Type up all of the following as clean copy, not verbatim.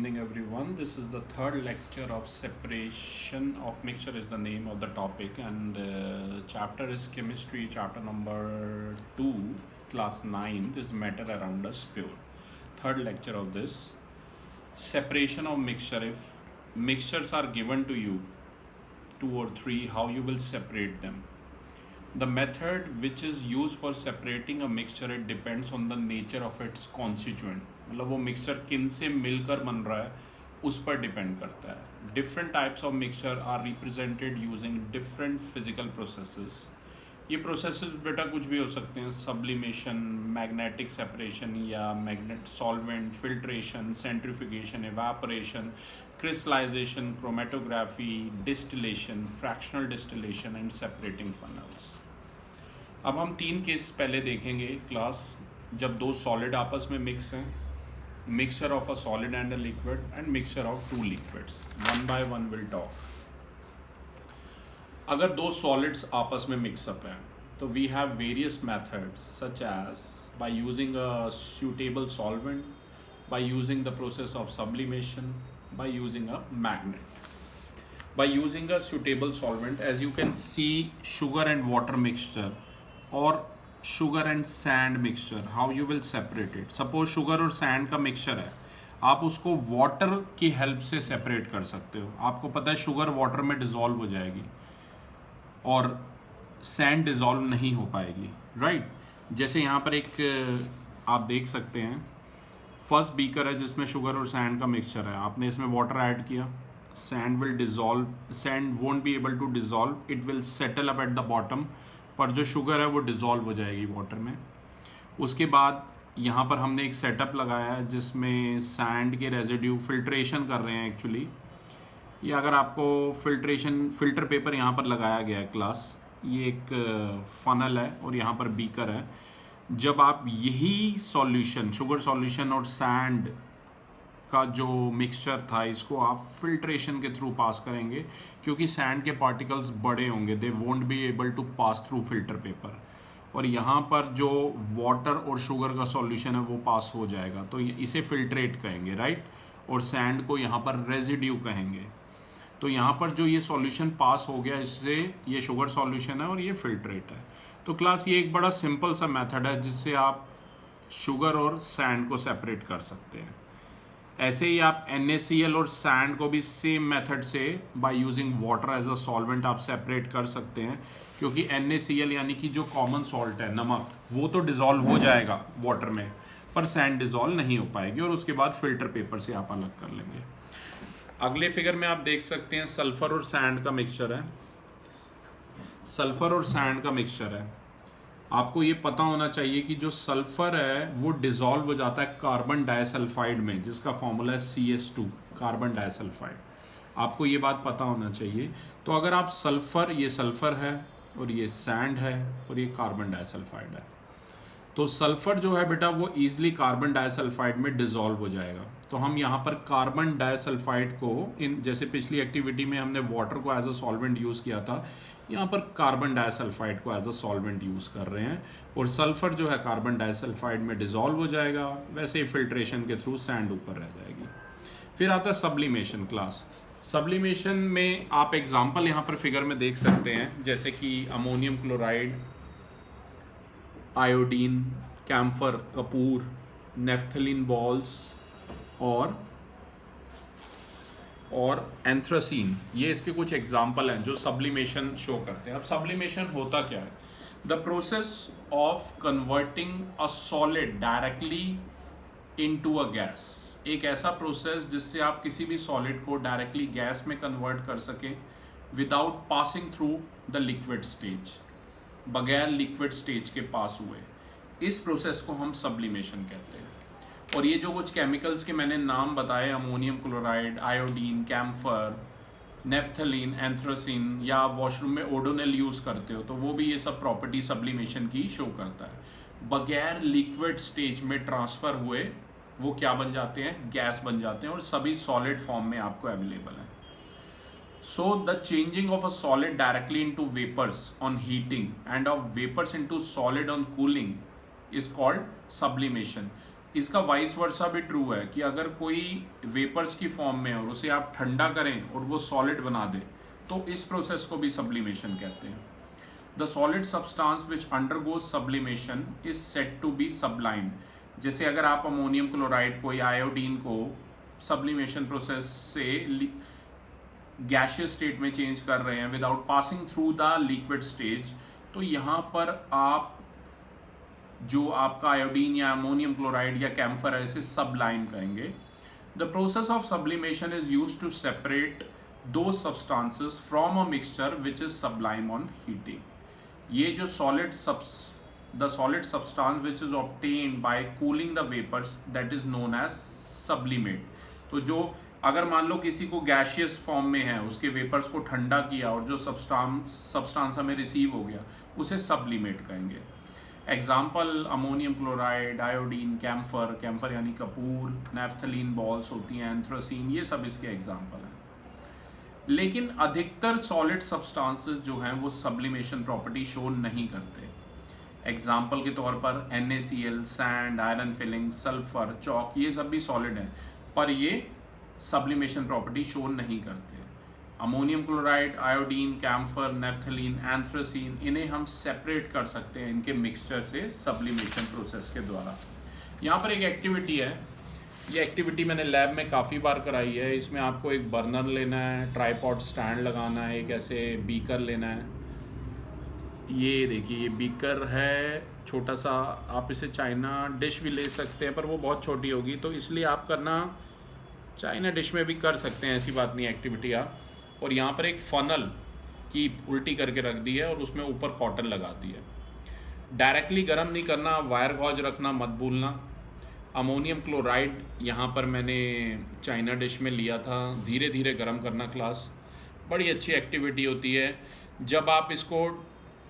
Evening everyone. This is the third lecture of separation of mixture is the name of the topic, and chapter is chemistry, chapter number 2, class 9. This matter around us pure. Third lecture of this separation of mixture. If mixtures are given to you, 2 or 3, how you will separate them. The method which is used for separating a mixture, it depends on the nature of its constituent. मतलब वो mixture किन से मिलकर बन रहा है उस पर डिपेंड करता है. Different types of mixture are represented using different physical processes. ये प्रोसेसेस बेटा कुछ भी हो सकते हैं: सब्लिमेशन, मैग्नेटिक सेपरेशन या magnet solvent, filtration, centrifugation, evaporation, crystallisation, chromatography, distillation, fractional distillation and separating funnels. अब हम 3 केस पहले देखेंगे क्लास, जब 2 सॉलिड आपस में मिक्स हैं, mixture of a solid and a liquid and mixture of 2 liquids. One by one will talk. अगर 2 solids आपस में मिक्सअप हैं तो we have various methods such as by using a suitable solvent, by using the process of sublimation, by using a magnet. By using a suitable solvent, as you can see, sugar and water mixture or sugar and sand mixture, how you will separate it. Suppose sugar और sand का mixture है, आप उसको water की help से separate कर सकते हो. आपको पता है sugar water में dissolve हो जाएगी और sand dissolve नहीं हो पाएगी, right? जैसे यहाँ पर एक आप देख सकते हैं, फर्स्ट बीकर है जिसमें शुगर और सैंड का मिक्सचर है. आपने इसमें वाटर ऐड किया, sand will dissolve, sand won't be able to dissolve, it will settle up at the bottom, पर जो शुगर है वो डिज़ोल्व हो जाएगी वाटर में. उसके बाद यहाँ पर हमने एक सेटअप लगाया है जिसमें सैंड के रेजिड्यू फिल्ट्रेशन कर रहे हैं एक्चुअली. ये अगर आपको फिल्टर पेपर यहाँ पर लगाया गया है क्लास, ये एक फनल है और यहाँ पर बीकर है. जब आप यही सॉल्यूशन, शुगर सॉल्यूशन और सैंड का जो मिक्सचर था, इसको आप फिल्ट्रेशन के थ्रू पास करेंगे, क्योंकि सैंड के पार्टिकल्स बड़े होंगे, they won't be able to pass through filter paper, और यहाँ पर जो वाटर और शुगर का सॉल्यूशन है वो पास हो जाएगा, तो इसे फिल्ट्रेट कहेंगे, राइट. और सैंड को यहाँ पर रेजिड्यू कहेंगे. तो यहाँ पर जो ये सॉल्यूशन पास हो गया, इससे ये शुगर सॉल्यूशन है और ये फिल्ट्रेट है. तो क्लास ये एक बड़ा सिंपल सा मेथड है जिससे आप शुगर और सैंड को सेपरेट कर सकते हैं. ऐसे ही आप NaCl और सैंड को भी सेम मेथड से by using water as a solvent आप सेपरेट कर सकते हैं, क्योंकि NaCl यानी कि जो कॉमन सॉल्ट है, नमक, वो तो डिज़ोल्व हो जाएगा वाटर में, पर सैंड डिज़ोल्व नहीं हो पाएगी, और उसके बाद फिल्टर पेपर से आप अलग कर लेंगे. अगले फिगर में आप देख सकते हैं सल्फ़र और सैंड का मिक्सचर है. सल्फ़र और सैंड का मिक्सचर है. आपको ये पता होना चाहिए कि जो सल्फ़र है वो डिज़ोल्व हो जाता है कार्बन डाइसल्फाइड में, जिसका फॉर्मूला है CS2, कार्बन डाइसल्फाइड. आपको ये बात पता होना चाहिए. तो अगर आप सल्फ़र, ये सल्फ़र है और ये सैंड है और ये कार्बन डाइसल्फाइड है, तो सल्फ़र जो है बेटा वो ईजिली कार्बन डाइसल्फाइड में डिज़ोल्व हो जाएगा. तो हम यहाँ पर कार्बन डाइसल्फाइड को, इन जैसे पिछली एक्टिविटी में हमने वाटर को एज अ सॉल्वेंट यूज़ किया था, यहाँ पर कार्बन डाइसल्फाइड को एज अ सॉल्वेंट यूज़ कर रहे हैं, और सल्फ़र जो है कार्बन डाइसल्फाइड में डिज़ोल्व हो जाएगा. वैसे ही फिल्ट्रेशन के थ्रू सैंड ऊपर रह जाएगी. फिर आता है सब्लिमेशन क्लास. सब्लिमेशन में आप एग्जाम्पल यहाँ पर फिगर में देख सकते हैं, जैसे कि अमोनियम क्लोराइड, आयोडीन, कैम्फर, कपूर, नेफ्थलीन बॉल्स और एंथ्रासीन, ये इसके कुछ एग्जाम्पल हैं जो सब्लिमेशन शो करते हैं. अब सब्लिमेशन होता क्या है? The process of converting a solid directly into a gas. एक ऐसा प्रोसेस जिससे आप किसी भी सॉलिड को डायरेक्टली गैस में कन्वर्ट कर सकें without passing through the liquid stage, बगैर लिक्विड स्टेज के पास हुए. इस प्रोसेस को हम सब्लिमेशन कहते हैं. और ये जो कुछ केमिकल्स के मैंने नाम बताए, ammonium chloride, iodine, camphor, naphthalene, anthracene, या आप वॉशरूम में ओडोनिल यूज़ करते हो तो वो भी ये सब प्रॉपर्टी सब्लिमेशन की शो करता है. बगैर लिक्विड स्टेज में ट्रांसफ़र हुए वो क्या बन जाते हैं? गैस बन जाते हैं, और सभी सॉलिड फॉर्म में आपको अवेलेबल है. So the changing of a solid directly into vapors on heating and of vapors into solid on cooling is called sublimation. इसका वाइस वर्सा भी ट्रू है कि अगर कोई वेपर्स की फॉर्म में है और उसे आप ठंडा करें और वो सॉलिड बना दे, तो इस प्रोसेस को भी सब्लिमेशन कहते हैं। The solid substance which undergoes sublimation is said to be sublime. जैसे अगर आप अमोनियम क्लोराइड को या आयोडीन को सब्लिमेशन प्रोसेस से गैशियस स्टेट में चेंज कर रहे हैं without passing through the liquid stage, तो यहाँ पर आप जो आपका आयोडीन या अमोनियम क्लोराइड या कैम्फर है इसे सबलाइम कहेंगे। The process of sublimation is used to separate दो substances from a mixture which is sublime on heating. ये जो the solid substance which is obtained by cooling the vapors that is known as sublimate। तो जो अगर मान लो किसी को gaseous form में है, उसके वेपर्स को ठंडा किया और जो सब्सटेंस हमें रिसीव हो गया उसे सब्लिमेट कहेंगे। Example ammonium chloride, iodine, camphor यानी कपूर, नेफ्थलीन बॉल्स होती हैं, एंथ्रासीन, ये सब इसके एग्जाम्पल हैं। लेकिन अधिकतर सॉलिड सब्सटेंसेस जो हैं वो सब्लिमेशन प्रॉपर्टी शो नहीं करते। एग्जाम्पल के तौर पर NaCl, sand, iron filing, sulphur, chalk, ये सब भी सॉलिड हैं पर ये सब्लिमेशन प्रॉपर्टी शो नहीं करते। Ammonium chloride, iodine, camphor, naphthalene, anthracene, इन्हें हम सेपरेट कर सकते हैं इनके मिक्सचर से सब्लिमेशन प्रोसेस के द्वारा। यहाँ पर एक एक्टिविटी है, ये एक्टिविटी मैंने लैब में काफ़ी बार कराई है। इसमें आपको एक बर्नर लेना है, ट्राईपॉड स्टैंड लगाना है, एक ऐसे बीकर लेना है। ये देखिए ये बीकर है छोटा सा, आप इसे चाइना डिश भी ले सकते हैं पर वो बहुत छोटी होगी, तो इसलिए आप करना चाइना डिश में भी कर सकते हैं, ऐसी बात नहीं एक्टिविटी आप। और यहाँ पर एक फनल की उल्टी करके रख दी है और उसमें ऊपर कॉटन लगा दी है। डायरेक्टली गर्म नहीं करना, वायर गॉज रखना मत भूलना। अमोनियम क्लोराइड यहाँ पर मैंने चाइना डिश में लिया था, धीरे धीरे गर्म करना क्लास। बड़ी अच्छी एक्टिविटी होती है जब आप इसको,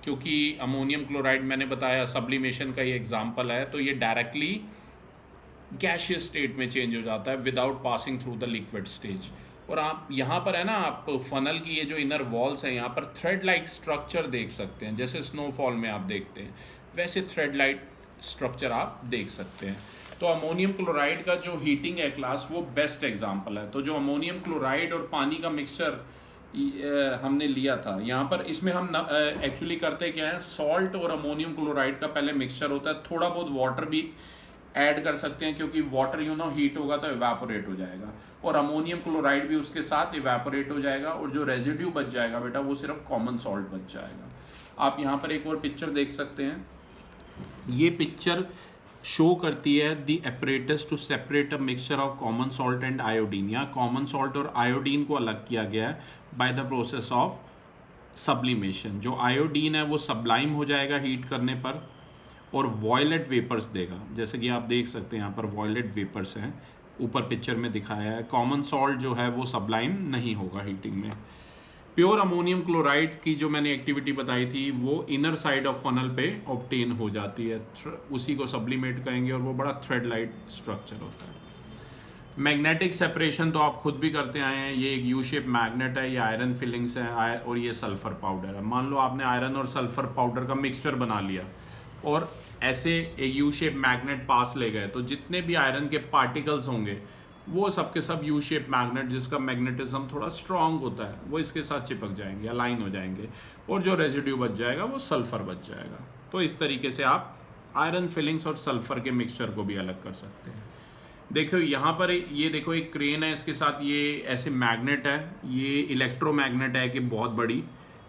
क्योंकि अमोनियम क्लोराइड मैंने बताया सब्लिमेशन का ही एग्जाम्पल है, तो ये डायरेक्टली गैशियस स्टेट में चेंज हो जाता है without passing through the liquid stage. और आप यहाँ पर है ना, आप फनल की ये जो इनर वॉल्स हैं यहाँ पर थ्रेड लाइक स्ट्रक्चर देख सकते हैं, जैसे स्नोफॉल में आप देखते हैं वैसे थ्रेड लाइक स्ट्रक्चर आप देख सकते हैं। तो अमोनियम क्लोराइड का जो हीटिंग है क्लास वो बेस्ट एग्जांपल है। तो जो अमोनियम क्लोराइड और पानी का मिक्सचर हमने लिया था यहाँ पर, इसमें हम एक्चुअली करते क्या है, सॉल्ट और अमोनियम क्लोराइड का पहले मिक्सचर होता है, थोड़ा बहुत वाटर भी ऐड कर सकते हैं क्योंकि वाटर हीट होगा तो इवेपोरेट हो जाएगा, और अमोनियम क्लोराइड भी उसके साथ इवेपोरेट हो जाएगा, और जो रेजिड्यू बच जाएगा बेटा वो सिर्फ कॉमन सॉल्ट बच जाएगा। आप यहाँ पर एक और पिक्चर देख सकते हैं, ये पिक्चर शो करती है the apparatus to separate a mixture of common salt and iodine. यहाँ कॉमन सॉल्ट और आयोडीन को अलग किया गया है by the process of sublimation. जो आयोडीन है वो सबलाइम हो जाएगा हीट करने पर और वॉयलेट वेपर्स देगा, जैसे कि आप देख सकते हैं यहाँ पर वॉयलेट वेपर्स हैं, ऊपर पिक्चर में दिखाया है। कॉमन सॉल्ट जो है वो सबलाइम नहीं होगा हीटिंग में। प्योर अमोनियम क्लोराइड की जो मैंने एक्टिविटी बताई थी वो इनर साइड ऑफ फनल पे ऑब्टेन हो जाती है, उसी को सब्लिमेट कहेंगे, और वो बड़ा थ्रेड लाइट स्ट्रक्चर होता है। मैग्नेटिक सेपरेशन तो आप खुद भी करते आए हैं, ये एक यू शेप मैग्नेट है, ये आयरन फिलिंग्स है और ये सल्फर पाउडर है। मान लो आपने आयरन और सल्फर पाउडर का मिक्सचर बना लिया और ऐसे एक यू शेप मैग्नेट पास ले गए, तो जितने भी आयरन के पार्टिकल्स होंगे वो सब के सब यू शेप मैग्नेट, जिसका मैग्नेटिज्म थोड़ा स्ट्रांग होता है, वो इसके साथ चिपक जाएंगे, अलाइन हो जाएंगे, और जो रेजिड्यू बच जाएगा वो सल्फर बच जाएगा। तो इस तरीके से आप आयरन फिलिंग्स और सल्फर के मिक्सचर को भी अलग कर सकते हैं। देखो यहाँ पर ये देखो एक क्रेन है, इसके साथ ये ऐसे मैग्नेट है, ये इलेक्ट्रोमैग्नेट है कि बहुत बड़ी।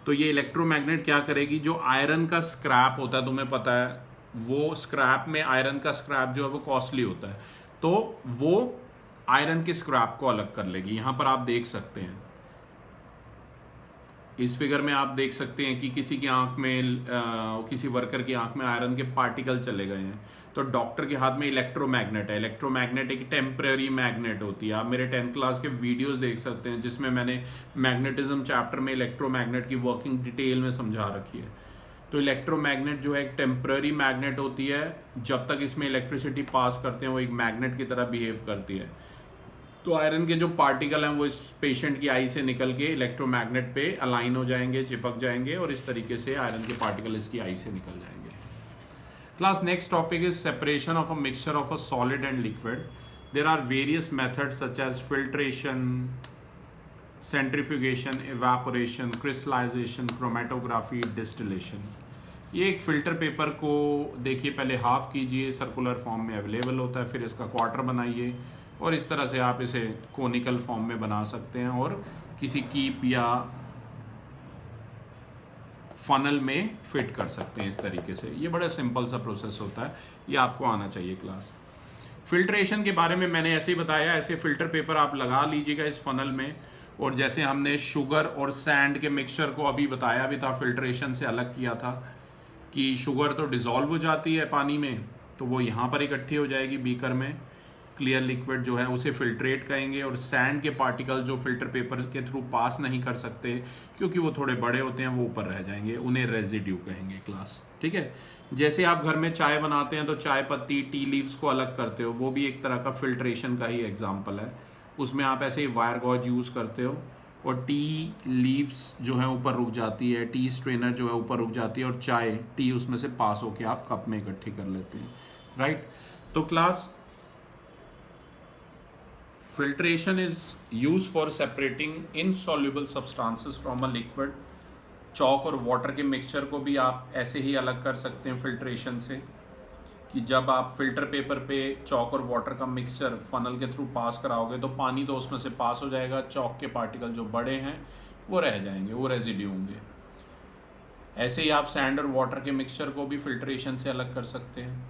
तो ये इलेक्ट्रोमैग्नेट क्या करेगी, जो आयरन का स्क्रैप होता है, तुम्हें पता है वो स्क्रैप में आयरन का स्क्रैप जो है वो कॉस्टली होता है, तो वो आयरन के स्क्रैप को अलग कर लेगी। यहाँ पर आप देख सकते हैं, इस फिगर में आप देख सकते हैं कि किसी की आंख में किसी वर्कर की आंख में आयरन के पार्टिकल चले गए हैं, तो डॉक्टर के हाथ में इलेक्ट्रोमैग्नेट है। इलेक्ट्रोमैग्नेट एक टेम्परेरी मैग्नेट होती है। आप मेरे 10th क्लास के वीडियोस देख सकते हैं जिसमें मैंने मैग्नेटिज्म चैप्टर में इलेक्ट्रोमैग्नेट की वर्किंग डिटेल में समझा रखी है। तो इलेक्ट्रोमैग्नेट जो है एक टेम्परेरी मैग्नेट होती है, जब तक इसमें इलेक्ट्रिसिटी पास करते हैं वो एक मैग्नेट की तरह बिहेव करती है। तो आयरन के जो पार्टिकल हैं वो इस पेशेंट की आई से निकल के इलेक्ट्रोमैग्नेट पे अलाइन हो जाएंगे, चिपक जाएंगे, और इस तरीके से आयरन के पार्टिकल इसकी आई से निकल जाएंगे। Class, next topic is separation of a mixture of a solid and liquid. There are various methods such as filtration, centrifugation, evaporation, crystallization, chromatography, distillation. ये एक फिल्टर पेपर को देखिए पहले हाफ कीजिए, सर्कुलर फॉर्म में अवेलेबल होता है, फिर इसका क्वार्टर बनाइए और इस तरह से आप इसे कोनिकल फॉर्म में बना सकते हैं और किसी कीप या फनल में फिट कर सकते हैं इस तरीके से। ये बड़ा सिंपल सा प्रोसेस होता है, ये आपको आना चाहिए क्लास। फिल्ट्रेशन के बारे में मैंने ऐसे ही बताया, ऐसे फिल्टर पेपर आप लगा लीजिएगा इस फनल में, और जैसे हमने शुगर और सैंड के मिक्सचर को अभी बताया भी था, फिल्ट्रेशन से अलग किया था कि शुगर तो डिज़ोल्व हो जाती है पानी में, तो वो यहाँ पर इकट्ठी हो जाएगी बीकर में, क्लियर लिक्विड जो है उसे फिल्ट्रेट कहेंगे, और सैंड के पार्टिकल जो फिल्टर पेपर के थ्रू पास नहीं कर सकते क्योंकि वो थोड़े बड़े होते हैं, वो ऊपर रह जाएंगे, उन्हें रेजिड्यू कहेंगे क्लास। ठीक है, जैसे आप घर में चाय बनाते हैं तो चाय पत्ती, टी लीव्स को अलग करते हो, वो भी एक तरह का फिल्ट्रेशन का ही एग्जाम्पल है। उसमें आप ऐसे ही वायर गॉज यूज़ करते हो और टी लीव्स जो है ऊपर रुक जाती है, टी स्ट्रेनर जो है ऊपर रुक जाती है और चाय टी उसमें से पास होके आप कप में इकट्ठी कर लेते हैं, राइट। तो class, filtration is used for separating insoluble substances from a liquid. चौक और वाटर के मिक्सचर को भी आप ऐसे ही अलग कर सकते हैं फिल्ट्रेशन से, कि जब आप फिल्टर पेपर पे चौक और वाटर का मिक्सचर फनल के थ्रू पास कराओगे तो पानी तो उसमें से पास हो जाएगा, चौक के पार्टिकल जो बड़े हैं वो रह जाएंगे, वो रेजिड्यू होंगे। ऐसे ही आप सैंड और वाटर के मिक्सचर को भी फिल्ट्रेशन से अलग कर सकते हैं।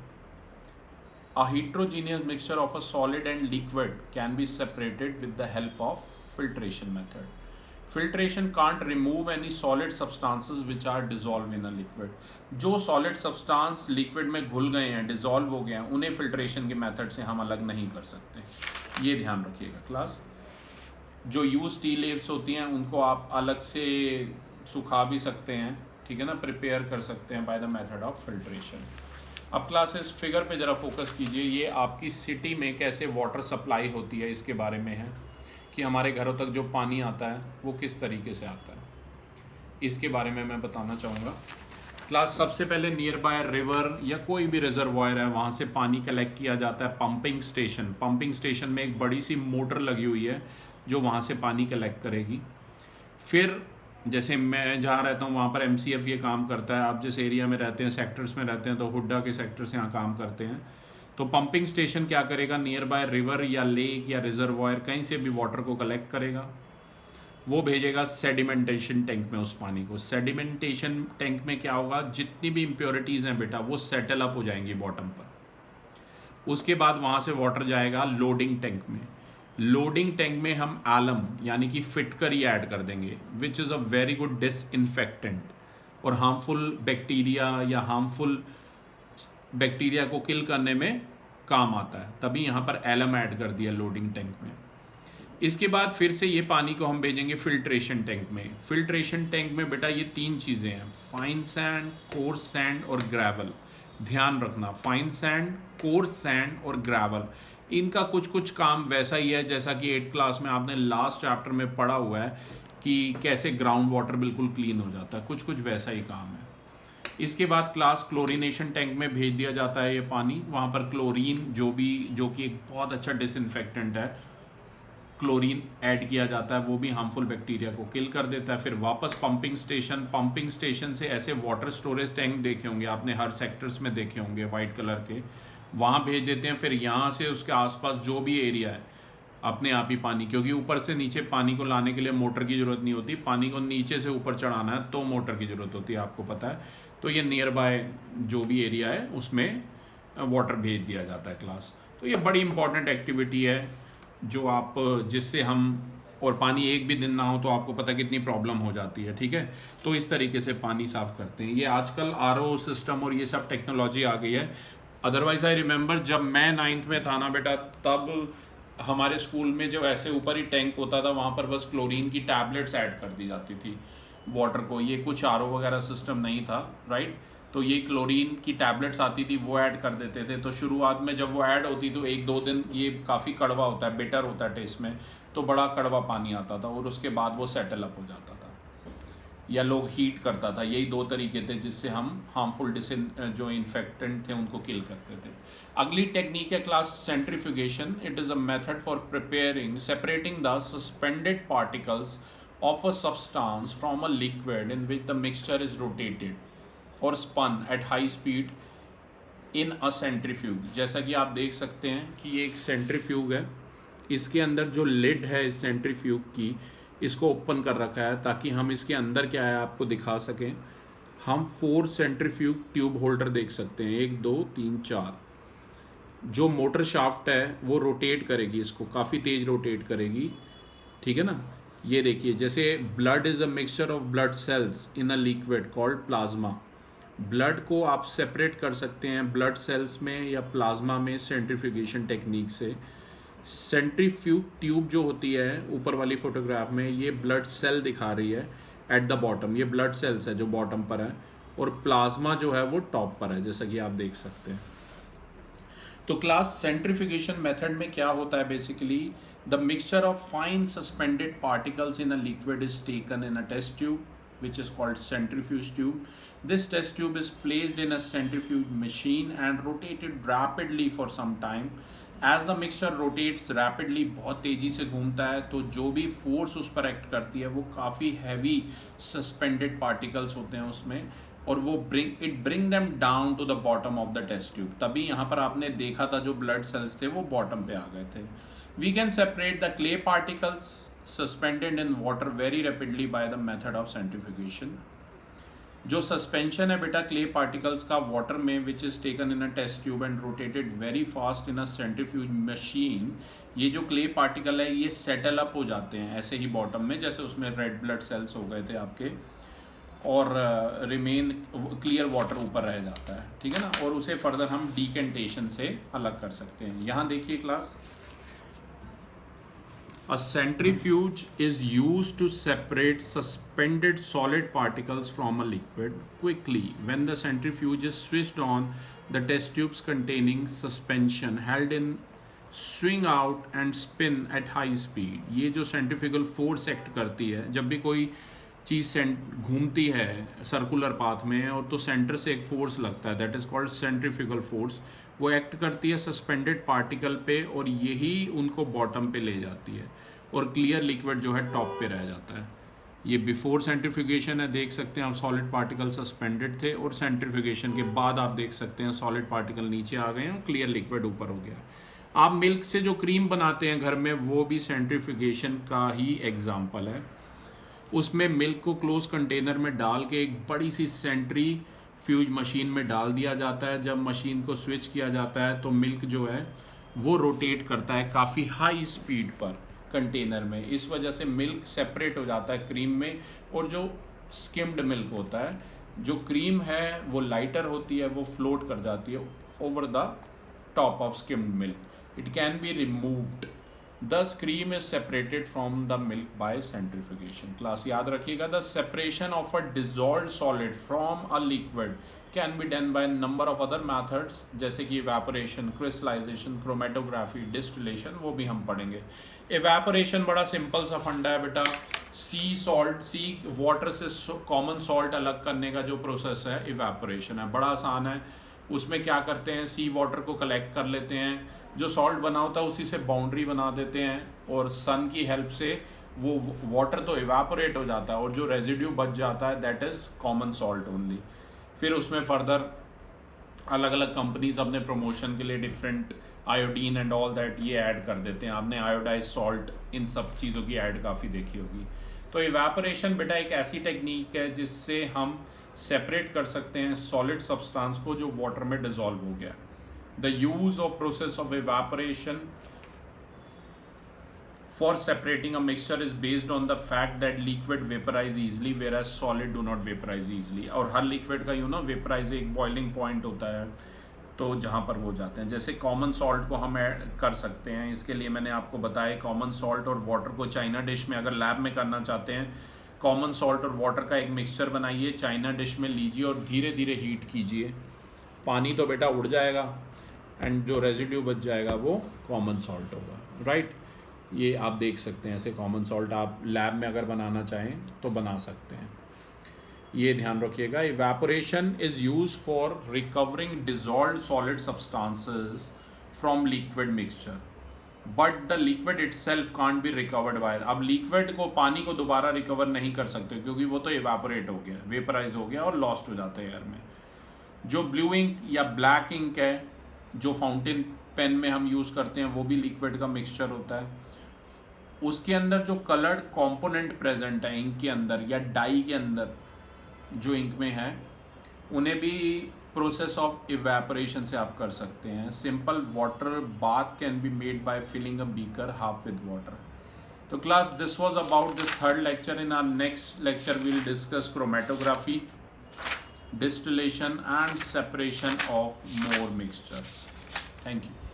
A heterogeneous mixture of a solid and liquid can be separated with the help of filtration method. Filtration can't remove any solid substances which are dissolved in a liquid. जो solid substance liquid में घुल गए हैं, dissolve हो गए हैं, उन्हें filtration के method से हम अलग नहीं कर सकते, ये ध्यान रखिएगा क्लास। जो यूज टी लीव्स होती हैं उनको आप अलग से सुखा भी सकते हैं, ठीक है ना, प्रिपेयर कर सकते हैं bye the method of filtration. अब क्लासेस फिगर पे ज़रा फोकस कीजिए, ये आपकी सिटी में कैसे वाटर सप्लाई होती है इसके बारे में है, कि हमारे घरों तक जो पानी आता है वो किस तरीके से आता है, इसके बारे में मैं बताना चाहूँगा। क्लास, सबसे पहले नियर बाय रिवर या कोई भी रिजर्वायर है वहाँ से पानी कलेक्ट किया जाता है पंपिंग स्टेशन। पंपिंग स्टेशन में एक बड़ी सी मोटर लगी हुई है जो वहाँ से पानी कलेक्ट करेगी। फिर जैसे मैं जहाँ रहता हूँ वहाँ पर MCF ये काम करता है, आप जिस एरिया में रहते हैं, सेक्टर्स में रहते हैं, तो हुड्डा के सेक्टर्स यहाँ काम करते हैं। तो पंपिंग स्टेशन क्या करेगा, नियर बाय रिवर या लेक या रिजर्वायर कहीं से भी वाटर को कलेक्ट करेगा, वो भेजेगा सेडिमेंटेशन टैंक में उस पानी को। सेडिमेंटेशन टैंक में क्या होगा, जितनी भी इम्प्योरिटीज़ हैं बेटा वो सेटल अप हो जाएंगी बॉटम पर। उसके बाद वहाँ से वाटर जाएगा लोडिंग टैंक में। लोडिंग टैंक में हम एलम यानी कि फिटकरी ऐड कर देंगे, which is a very good disinfectant और हार्मफुल बैक्टीरिया को किल करने में काम आता है, तभी यहाँ पर एलम ऐड कर दिया लोडिंग टैंक में। इसके बाद फिर से ये पानी को हम भेजेंगे फिल्ट्रेशन टैंक में। फिल्ट्रेशन टैंक में बेटा ये 3 चीज़ें हैं, फाइन सैंड, कोर्स सैंड और ग्रेवल। ध्यान रखना, फाइन सैंड, कोर्स सैंड और ग्रेवल, इनका कुछ कुछ काम वैसा ही है जैसा कि 8th क्लास में आपने लास्ट चैप्टर में पढ़ा हुआ है कि कैसे ग्राउंड वाटर बिल्कुल क्लीन हो जाता है, कुछ कुछ वैसा ही काम है। इसके बाद क्लास क्लोरीनेशन टैंक में भेज दिया जाता है ये पानी, वहाँ पर क्लोरीन जो कि एक बहुत अच्छा डिसइंफेक्टेंट है, क्लोरीन ऐड किया जाता है, वो भी हार्मफुल बैक्टीरिया को किल कर देता है। फिर वापस पंपिंग स्टेशन से ऐसे वाटर स्टोरेज टैंक देखे होंगे आपने, हर सेक्टर्स में देखे होंगे वाइट कलर के, वहाँ भेज देते हैं। फिर यहाँ से उसके आसपास जो भी एरिया है अपने आप ही पानी, क्योंकि ऊपर से नीचे पानी को लाने के लिए मोटर की ज़रूरत नहीं होती, पानी को नीचे से ऊपर चढ़ाना है तो मोटर की ज़रूरत होती है, आपको पता है। तो ये नियर बाय जो भी एरिया है उसमें वाटर भेज दिया जाता है क्लास। तो ये बड़ी इंपॉर्टेंट एक्टिविटी है जो आप, जिससे हम, और पानी एक भी दिन ना हो तो आपको पता कितनी प्रॉब्लम हो जाती है, ठीक है। तो इस तरीके से पानी साफ़ करते हैं। ये आजकल RO सिस्टम और ये सब टेक्नोलॉजी आ गई है। अदरवाइज़ आई रिमेंबर जब मैं 9th में था ना बेटा, तब हमारे स्कूल में जो ऐसे ऊपर ही टैंक होता था वहाँ पर बस क्लोरीन की टैबलेट्स ऐड कर दी जाती थी वाटर को, ये कुछ RO वगैरह सिस्टम नहीं था, राइट। तो ये क्लोरीन की टैबलेट्स आती थी वो ऐड कर देते थे। तो शुरुआत में जब वो ऐड होती तो 1-2 दिन ये काफ़ी कड़वा होता है, बिटर होता है टेस्ट में, तो बड़ा कड़वा पानी आता था और उसके बाद वो सेटल अप हो जाता था। या लोग हीट करता था। यही दो तरीके थे जिससे हम हार्मफुल जो इन्फेक्टेंट थे उनको किल करते थे। अगली टेक्निक है class centrifugation. It is a method for preparing separating the suspended particles of a substance from a liquid in which the mixture is rotated or spun at high speed in a centrifuge। जैसा कि आप देख सकते हैं कि ये एक centrifuge है, इसके अंदर जो लिड है इस सेंट्रीफ्यूग की, इसको ओपन कर रखा है ताकि हम इसके अंदर क्या है आपको दिखा सकें। हम 4 सेंट्रीफ्यूग ट्यूब होल्डर देख सकते हैं, 1 2 3 4। जो मोटर शाफ्ट है वो रोटेट करेगी, इसको काफ़ी तेज़ रोटेट करेगी, ठीक है ना। ये देखिए, जैसे blood is a mixture of blood cells in a liquid called plasma. Blood को आप सेपरेट कर सकते हैं ब्लड सेल्स में या प्लाज्मा में सेंट्रीफ्यूगेशन टेक्निक से। सेंट्रीफ्यूग ट्यूब जो होती है ऊपर वाली फोटोग्राफ में, ये ब्लड सेल दिखा रही है एट द बॉटम, ये ब्लड सेल्स है जो बॉटम पर है, और प्लाज्मा जो है वो टॉप पर है, जैसा कि आप देख सकते हैं। तो क्लास सेंट्रीफ्यूगेशन मेथड में क्या होता है basically, the mixture of fine suspended particles in a liquid is taken in a test tube which is called centrifuge tube. This test tube is placed in a centrifuge machine and rotated rapidly for some time. As the mixture rotates rapidly, बहुत तेज़ी से घूमता है, तो जो भी force उस पर एक्ट करती है वो काफ़ी हैवी सस्पेंडेड पार्टिकल्स होते हैं उसमें, और वो bring them down to the bottom of the test tube. तभी यहाँ पर आपने देखा था जो ब्लड सेल्स थे वो बॉटम पे आ गए थे। We can separate the clay particles suspended in water very rapidly by the method of centrifugation. जो सस्पेंशन है बेटा क्ले पार्टिकल्स का वाटर में, which is taken in a test tube and rotated very fast in a centrifuge machine, ये जो clay particle है ये settle up हो जाते हैं ऐसे ही बॉटम में, जैसे उसमें रेड ब्लड सेल्स हो गए थे आपके, और रिमेन क्लियर वाटर ऊपर रह जाता है, ठीक है ना। और उसे फर्दर हम डिकेंटेशन से अलग कर सकते हैं। यहाँ देखिए class, a centrifuge is used to separate suspended solid particles from a liquid quickly. When the centrifuge is switched on, the test tubes containing suspension held in swing out and spin at high speed. ये जो centrifugal force act करती है, जब भी कोई चीज़ घूमती है circular path में और तो सेंटर से एक फोर्स लगता है, that is called centrifugal force. वो एक्ट करती है सस्पेंडेड पार्टिकल पे और यही उनको बॉटम पे ले जाती है, और क्लियर लिक्विड जो है टॉप पे रह जाता है। ये बिफोर सेंट्रीफ्यूगेशन है, देख सकते हैं आप सॉलिड पार्टिकल सस्पेंडेड थे, और सेंट्रीफ्यूगेशन के बाद आप देख सकते हैं सॉलिड पार्टिकल नीचे आ गए हैं और क्लियर लिक्विड ऊपर हो गया। आप मिल्क से जो क्रीम बनाते हैं घर में, वो भी सेंट्रीफ्यूगेशन का ही एग्जाम्पल है। उसमें मिल्क को क्लोज कंटेनर में डाल के एक बड़ी सी सेंट्रीफ्यूज मशीन में डाल दिया जाता है। जब मशीन को स्विच किया जाता है तो मिल्क जो है वो रोटेट करता है काफ़ी हाई स्पीड पर कंटेनर में। इस वजह से मिल्क सेपरेट हो जाता है क्रीम में, और जो स्किम्ड मिल्क होता है, जो क्रीम है वो लाइटर होती है, वो फ्लोट कर जाती है over the top of skimmed milk. It can be removed. Thus cream is separated from the milk by centrifugation. Class याद रखिएगा, the separation of a dissolved solid from a liquid can be done by a number of other methods, जैसे कि evaporation, crystallization, chromatography, distillation, वो भी हम पढ़ेंगे। evaporation बड़ा simple सा फंडा है बेटा। सी सॉल्ट, सी वाटर से कॉमन सॉल्ट अलग करने का जो प्रोसेस है evaporation है, बड़ा आसान है। उसमें क्या करते हैं, सी वाटर को कलेक्ट कर लेते हैं, जो सॉल्ट बना होता है उसी से बाउंड्री बना देते हैं, और सन की हेल्प से वो वाटर तो इवापोरेट हो जाता है, और जो रेजिड्यू बच जाता है that is common salt only. फिर उसमें फर्दर अलग अलग कंपनीज अपने प्रमोशन के लिए different iodine and all that ये ऐड कर देते हैं। आपने आयोडाइज सॉल्ट, इन सब चीज़ों की ऐड काफ़ी देखी होगी। तो इवापोरेशन बेटा एक ऐसी टेक्निक है जिससे हम सेपरेट कर सकते हैं सॉलिड सब्सटेंस को जो वाटर में डिजॉल्व हो गया। The use of process of evaporation for separating a mixture is based on the fact that liquid vaporize easily whereas solid do not vaporize easily। और हर liquid का vaporize एक boiling point होता है, तो जहाँ पर वो जाते हैं। जैसे कॉमन सॉल्ट को हम ऐड कर सकते हैं, इसके लिए मैंने आपको बताया कॉमन सॉल्ट और वाटर को चाइना डिश में अगर लैब में करना चाहते हैं, कॉमन सॉल्ट और वाटर का एक मिक्सचर बनाइए, चाइना डिश में लीजिए और धीरे धीरे हीट कीजिए। पानी तो बेटा उड़ जाएगा एंड जो रेजिड्यू बच जाएगा वो कॉमन सॉल्ट होगा, राइट। ये आप देख सकते हैं, ऐसे कॉमन सॉल्ट आप लैब में अगर बनाना चाहें तो बना सकते हैं। ये ध्यान रखिएगा. Evaporation is use for recovering dissolved solid substances from liquid mixture, but the liquid itself can't be recovered by. अब लिक्विड को, पानी को दोबारा रिकवर नहीं कर सकते क्योंकि वो तो इवेपोरेट हो गया, वेपराइज हो गया और लॉस्ट हो जाते हैं एयर में. जो ब्लू इंक या ब्लैक इंक है जो फाउंटेन पेन में हम यूज़ करते हैं वो भी लिक्विड का मिक्सचर होता है. उसके अंदर जो कलर्ड कंपोनेंट प्रेजेंट है इंक के अंदर या डाई के अंदर जो इंक में है, उन्हें भी प्रोसेस ऑफ इवेपोरेशन से आप कर सकते हैं. Simple water bath can be made by filling a beaker half with water. तो class, this was about this third lecture. In our next lecture we will discuss chromatography, distillation and separation of more mixtures. Thank you.